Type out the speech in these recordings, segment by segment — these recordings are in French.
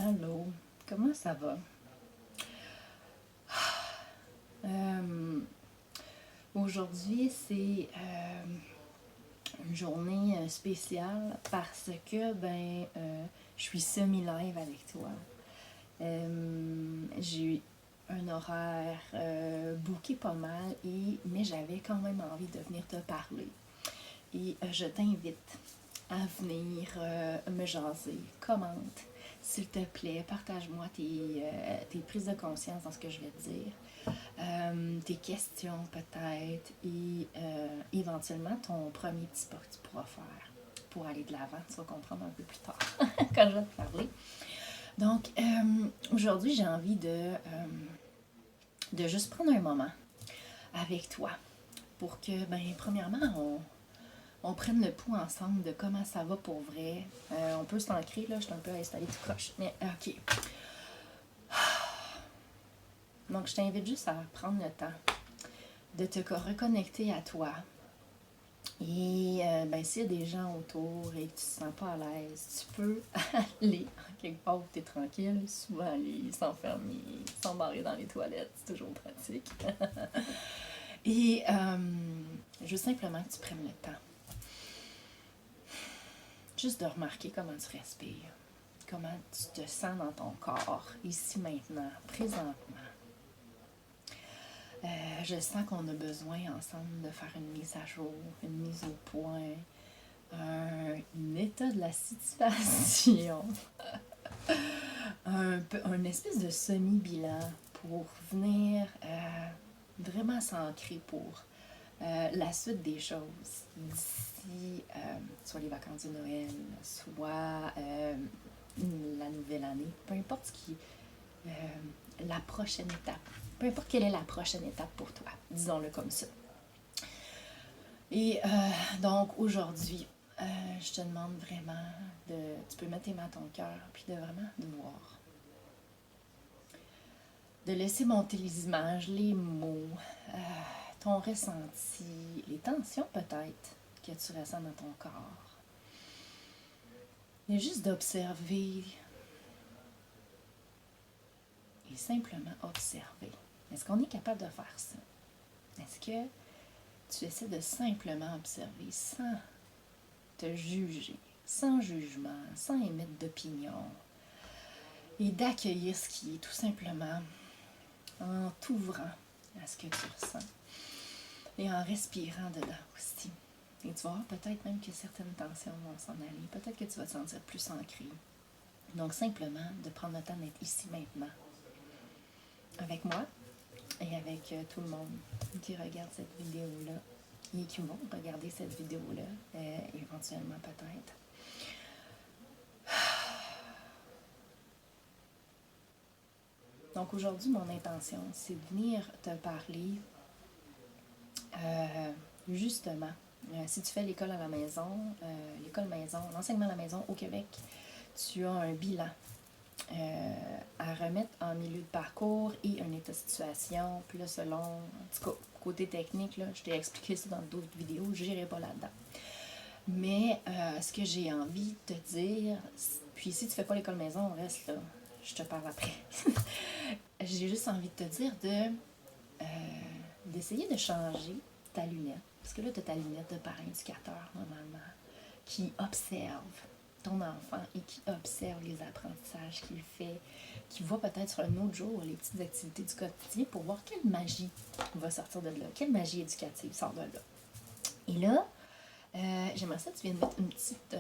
Allô, comment ça va? Euh, Aujourd'hui, c'est une journée spéciale parce que je suis semi-live avec toi. J'ai eu un horaire booké pas mal, mais j'avais quand même envie de venir te parler. Et je t'invite à venir me jaser, commente, s'il te plaît, partage-moi tes prises de conscience dans ce que je vais te dire. Tes questions peut-être et éventuellement ton premier petit pas que tu pourras faire pour aller de l'avant. Tu vas comprendre un peu plus tard quand je vais te parler. Donc, aujourd'hui, j'ai envie de juste prendre un moment avec toi pour que, premièrement, on prenne le pouls ensemble de comment ça va pour vrai. On peut s'ancrer, là, je suis un peu installée tout croche. Mais OK. Donc, je t'invite juste à prendre le temps de te reconnecter à toi. Et s'il y a des gens autour et que tu ne te sens pas à l'aise, tu peux aller quelque part où tu es tranquille. Souvent, aller s'enfermer, s'embarrer dans les toilettes, c'est toujours pratique. Et juste simplement que tu prennes le temps. Juste de remarquer comment tu respires, comment tu te sens dans ton corps, ici, maintenant, présentement. Je sens qu'on a besoin ensemble de faire une mise à jour, une mise au point, un état de la situation, un espèce de semi-bilan pour venir vraiment s'ancrer pour la suite des choses d'ici, soit les vacances de Noël, soit la nouvelle année, peu importe ce qui la prochaine étape. Peu importe quelle est la prochaine étape pour toi, disons-le comme ça. Et donc aujourd'hui, je te demande vraiment tu peux mettre tes mains à ton cœur, puis de vraiment de voir. De laisser monter les images, les mots, ton ressenti, les tensions peut-être que tu ressens dans ton corps. Et juste d'observer et simplement observer. Est-ce qu'on est capable de faire ça? Est-ce que tu essaies de simplement observer sans te juger, sans jugement, sans émettre d'opinion, et d'accueillir ce qui est tout simplement en t'ouvrant à ce que tu ressens et en respirant dedans aussi. Et tu vas voir peut-être même que certaines tensions vont s'en aller, peut-être que tu vas te sentir plus ancré. Donc simplement de prendre le temps d'être ici maintenant avec moi et avec tout le monde qui regarde cette vidéo-là et qui vont regarder cette vidéo-là éventuellement peut-être. Donc aujourd'hui, mon intention, c'est de venir te parler justement. Si tu fais l'école à la maison, l'école maison, l'enseignement à la maison au Québec, tu as un bilan à remettre en milieu de parcours et un état de situation. Puis là, selon, en tout cas, côté technique, là, je t'ai expliqué ça dans d'autres vidéos, je n'irai pas là-dedans. Mais ce que j'ai envie de te dire, puis si tu ne fais pas l'école maison, on reste là, je te parle après. J'ai juste envie de te dire d'essayer de changer ta lunette. Parce que là, tu as ta lunette de parent éducateur, normalement, qui observe ton enfant et qui observe les apprentissages qu'il fait, qui voit peut-être sur un autre jour les petites activités du quotidien pour voir quelle magie va sortir de là, quelle magie éducative sort de là. Et là, j'aimerais ça que tu viennes mettre une petite,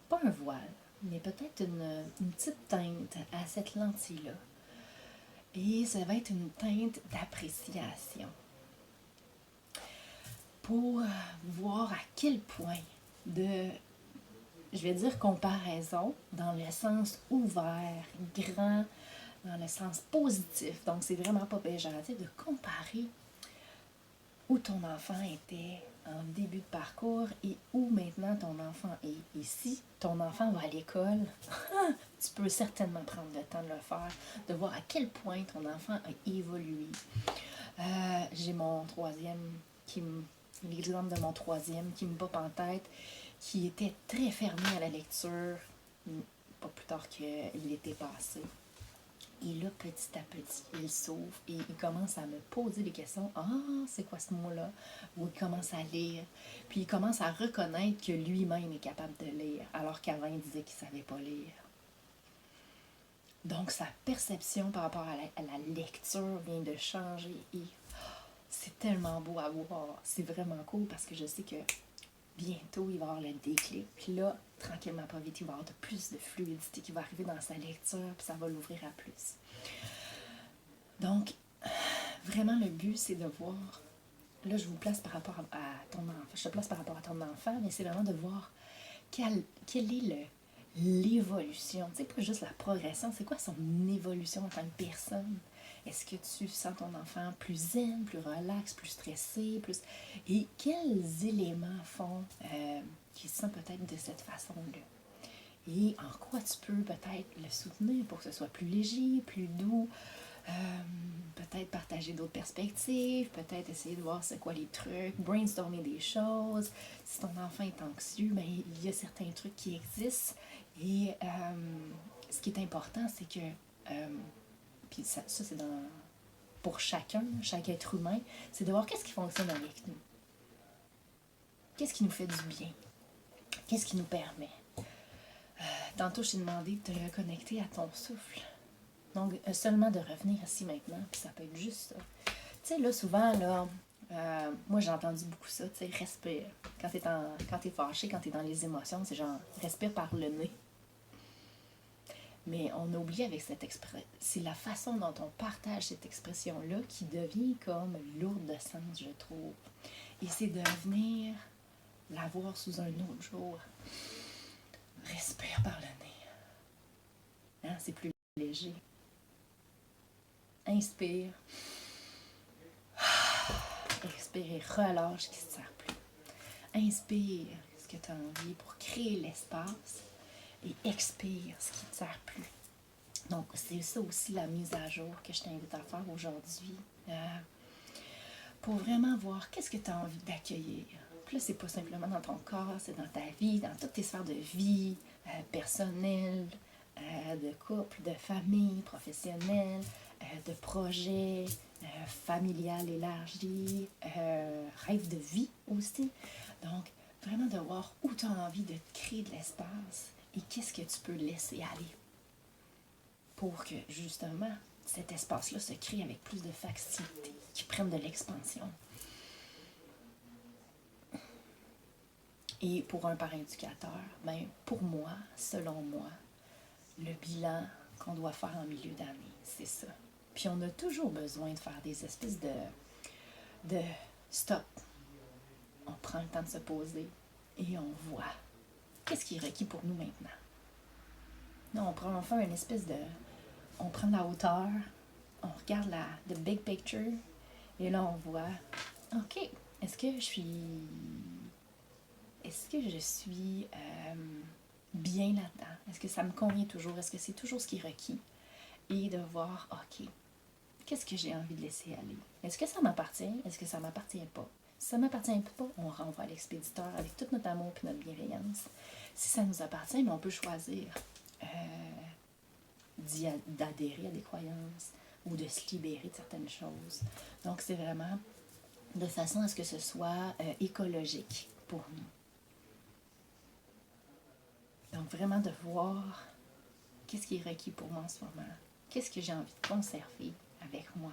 pas un voile, mais peut-être une petite teinte à cette lentille-là. Et ça va être une teinte d'appréciation pour voir à quel point je vais dire comparaison, dans le sens ouvert, grand, dans le sens positif. Donc, c'est vraiment pas péjoratif de comparer où ton enfant était en début de parcours et où maintenant ton enfant est. Et si ton enfant va à l'école, tu peux certainement prendre le temps de le faire, de voir à quel point ton enfant a évolué. J'ai mon troisième l'exemple de mon troisième qui me pop en tête, qui était très fermé à la lecture, pas plus tard que l'été passé. Et là, petit à petit, il s'ouvre et il commence à me poser des questions. Ah, c'est quoi ce mot-là? Ou il commence à lire. Puis il commence à reconnaître que lui-même est capable de lire, alors qu'avant, il disait qu'il ne savait pas lire. Donc, sa perception par rapport à la lecture vient de changer et c'est tellement beau à voir. C'est vraiment cool parce que je sais que bientôt, il va avoir le déclic. Puis là, tranquillement, pas vite, il va avoir de plus de fluidité qui va arriver dans sa lecture, puis ça va l'ouvrir à plus. Donc, vraiment, le but, c'est de voir... Là, je vous place par rapport à ton enfant. Je te place par rapport à ton enfant, mais c'est vraiment de voir quelle est l'évolution. Tu sais, pas juste la progression, c'est quoi son évolution en tant que personne? Est-ce que tu sens ton enfant plus zen, plus relax, plus stressé, plus... Et quels éléments font qu'il se sent peut-être de cette façon-là? Et en quoi tu peux peut-être le soutenir pour que ce soit plus léger, plus doux, peut-être partager d'autres perspectives, peut-être essayer de voir c'est quoi les trucs, brainstormer des choses. Si ton enfant est anxieux, ben, il y a certains trucs qui existent. Et ce qui est important, c'est que, puis ça c'est pour chacun, chaque être humain, c'est de voir qu'est-ce qui fonctionne avec nous. Qu'est-ce qui nous fait du bien? Qu'est-ce qui nous permet? Tantôt, je t'ai demandé de te reconnecter à ton souffle. Donc, seulement de revenir ici maintenant, puis ça peut être juste ça. Tu sais, là, souvent, là, moi, j'ai entendu beaucoup ça, tu sais, respire. Quand t'es fâché, quand t'es dans les émotions, c'est genre, respire par le nez. Mais on a oublié avec cette expression, c'est la façon dont on partage cette expression-là qui devient comme lourde de sens, je trouve. Et c'est de venir la voir sous un autre jour. Respire par le nez. Hein, c'est plus léger. Inspire. Expire et relâche ce qui ne te sert plus. Inspire ce que tu as envie pour créer l'espace et expire ce qui ne te sert plus. Donc, c'est ça aussi la mise à jour que je t'invite à faire aujourd'hui. Pour vraiment voir qu'est-ce que tu as envie d'accueillir. Puis là, c'est pas simplement dans ton corps, c'est dans ta vie, dans toutes tes sphères de vie, personnelle, de couple, de famille, professionnelle, de projet, familial élargi, rêve de vie aussi. Donc, vraiment de voir où tu as envie de créer de l'espace et qu'est-ce que tu peux laisser aller pour que, justement, cet espace-là se crée avec plus de facilité, qui prenne de l'expansion. Et pour un parent éducateur, ben, pour moi, selon moi, le bilan qu'on doit faire en milieu d'année, c'est ça. Puis on a toujours besoin de faire des espèces de stop. On prend le temps de se poser et on voit qu'est-ce qui est requis pour nous maintenant. Là, on fait une espèce de... On prend la hauteur, on regarde the big picture et là on voit, ok, est-ce que je suis bien là-dedans? Est-ce que ça me convient toujours? Est-ce que c'est toujours ce qui est requis? Et de voir, ok, qu'est-ce que j'ai envie de laisser aller? Est-ce que ça m'appartient? Est-ce que ça ne m'appartient pas? Si ça ne m'appartient pas, on renvoie à l'expéditeur avec tout notre amour et notre bienveillance. Si ça nous appartient, mais on peut choisir d'adhérer à des croyances ou de se libérer de certaines choses. Donc, c'est vraiment de façon à ce que ce soit écologique pour nous. Donc, vraiment de voir qu'est-ce qui est requis pour moi en ce moment. Qu'est-ce que j'ai envie de conserver avec moi.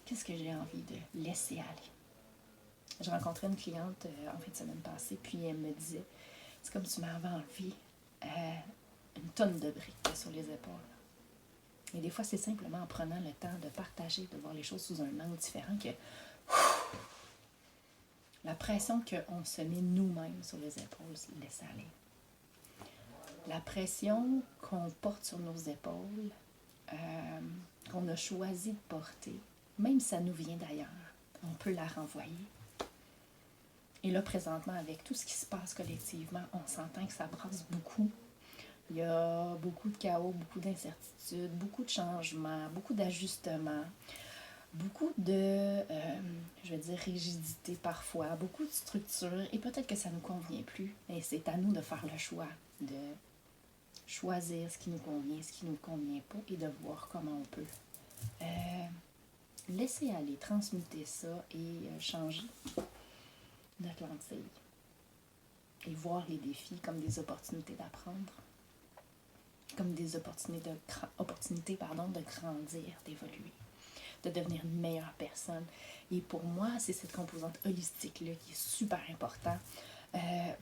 Qu'est-ce que j'ai envie de laisser aller. J'ai rencontré une cliente en fin de semaine passée, puis elle me disait, c'est comme si tu m'avais enlevé une tonne de briques sur les épaules. Et des fois, c'est simplement en prenant le temps de partager, de voir les choses sous un angle différent que la pression qu'on se met nous-mêmes sur les épaules laisse aller. La pression qu'on porte sur nos épaules, qu'on a choisi de porter, même si ça nous vient d'ailleurs, on peut la renvoyer. Et là, présentement, avec tout ce qui se passe collectivement, on s'entend que ça brasse beaucoup. Il y a beaucoup de chaos, beaucoup d'incertitudes, beaucoup de changements, beaucoup d'ajustements, beaucoup de, rigidité parfois, beaucoup de structure, et peut-être que ça ne nous convient plus. Et c'est à nous de faire le choix, de choisir ce qui nous convient, ce qui ne nous convient pas, et de voir comment on peut laisser aller, transmuter ça et changer notre lentille. Et voir les défis comme des opportunités d'apprendre, comme des opportunités de grandir, d'évoluer, de devenir une meilleure personne. Et pour moi, c'est cette composante holistique-là qui est super importante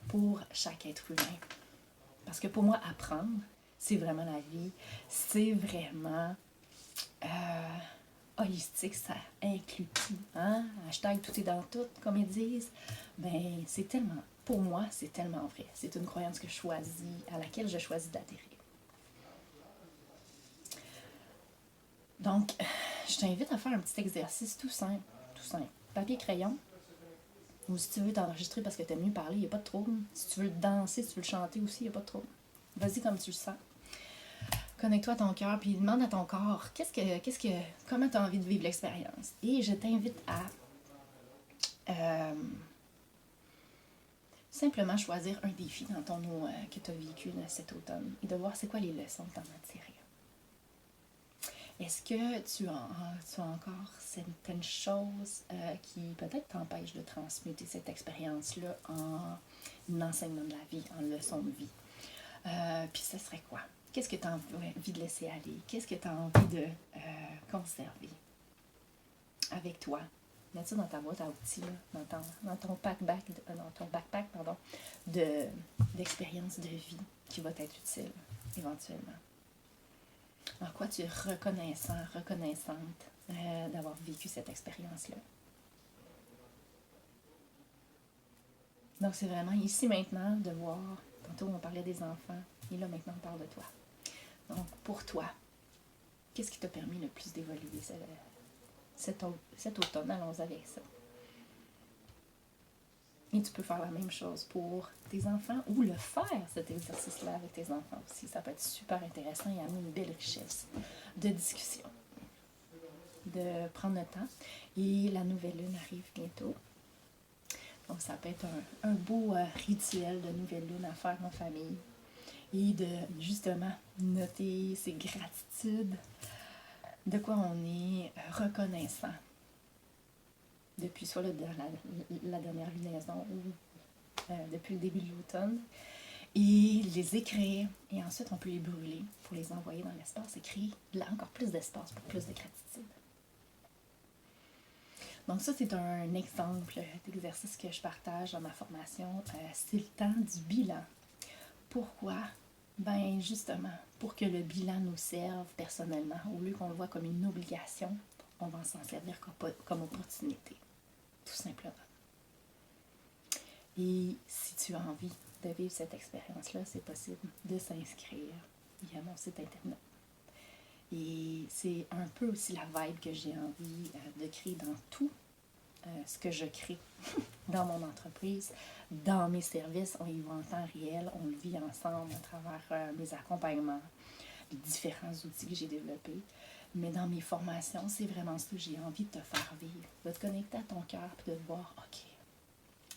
pour chaque être humain. Parce que pour moi, apprendre, c'est vraiment la vie. C'est vraiment holistique, ça inclut tout. Hein? Hashtag tout est dans tout, comme ils disent. Ben, c'est tellement, pour moi, c'est tellement vrai. C'est une croyance que je choisis, à laquelle je choisis d'adhérer. Donc, je t'invite à faire un petit exercice tout simple. Papier-crayon. Ou si tu veux t'enregistrer parce que tu aimes mieux parler, il n'y a pas de trouble. Si tu veux danser, si tu veux chanter aussi, il n'y a pas de trouble. Vas-y comme tu le sens. Connecte-toi à ton cœur, puis demande à ton corps comment tu as envie de vivre l'expérience. Et je t'invite à simplement choisir un défi que tu as vécu cet automne et de voir c'est quoi les leçons que tu en as tirées. Est-ce que tu as encore certaines choses qui peut-être t'empêchent de transmuter cette expérience-là en enseignement de la vie, en leçon de vie? Puis ce serait quoi? Qu'est-ce que tu as envie de laisser aller? Qu'est-ce que tu as envie de conserver avec toi? Mets ça dans ta boîte à outils, là, dans ton backpack d'expérience de vie qui va t'être utile éventuellement. En quoi tu es reconnaissante d'avoir vécu cette expérience-là. Donc, c'est vraiment ici maintenant de voir, tantôt on parlait des enfants, et là maintenant on parle de toi. Donc, pour toi, qu'est-ce qui t'a permis le plus d'évoluer cet automne? Allons avec ça. Et tu peux faire la même chose pour tes enfants ou le faire, cet exercice-là, avec tes enfants aussi. Ça peut être super intéressant et amener une belle richesse de discussion. De prendre le temps. Et la nouvelle lune arrive bientôt. Donc, ça peut être un beau rituel de nouvelle lune à faire en famille. Et de, justement, noter ses gratitudes, de quoi on est reconnaissant depuis soit la dernière lunaison ou depuis le début de l'automne, et les écrire, et ensuite on peut les brûler pour les envoyer dans l'espace et créer encore plus d'espace pour plus de gratitude. Donc ça, c'est un exemple d'exercice que je partage dans ma formation. C'est le temps du bilan. Pourquoi? Ben justement, pour que le bilan nous serve personnellement, au lieu qu'on le voit comme une obligation, on va s'en servir comme opportunité, tout simplement. Et si tu as envie de vivre cette expérience-là, c'est possible de s'inscrire via mon site internet. Et c'est un peu aussi la vibe que j'ai envie de créer dans tout ce que je crée dans mon entreprise, dans mes services. On y va en temps réel, on le vit ensemble à travers mes accompagnements, les différents outils que j'ai développés. Mais dans mes formations, c'est vraiment ça que j'ai envie de te faire vivre, de te connecter à ton cœur et de te voir, OK,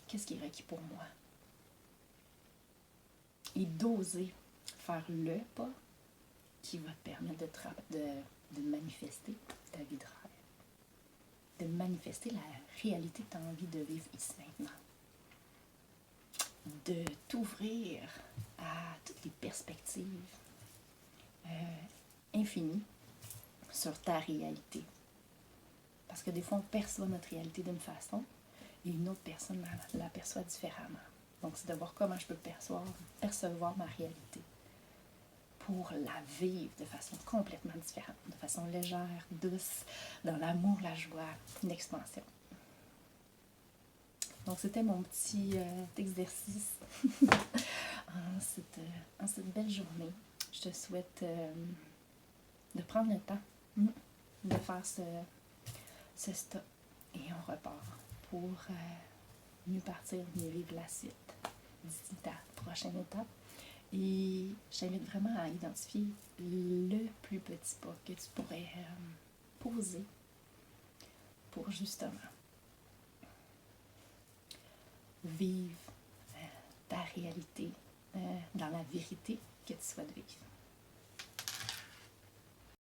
qu'est-ce qui est requis pour moi? Et d'oser faire le pas qui va te permettre de manifester ta vie de rêve, de manifester la réalité que tu as envie de vivre ici maintenant, de t'ouvrir à toutes les perspectives infinies sur ta réalité. Parce que des fois, on perçoit notre réalité d'une façon et une autre personne la perçoit différemment. Donc, c'est de voir comment je peux percevoir ma réalité pour la vivre de façon complètement différente, de façon légère, douce, dans l'amour, la joie, l'expansion. Donc, c'était mon petit exercice en cette belle journée. Je te souhaite de prendre le temps de faire ce stop et on repart pour mieux partir, mieux vivre la suite d'ici ta prochaine étape. Et j'invite vraiment à identifier le plus petit pas que tu pourrais poser pour justement vivre ta réalité dans la vérité que tu souhaites vivre.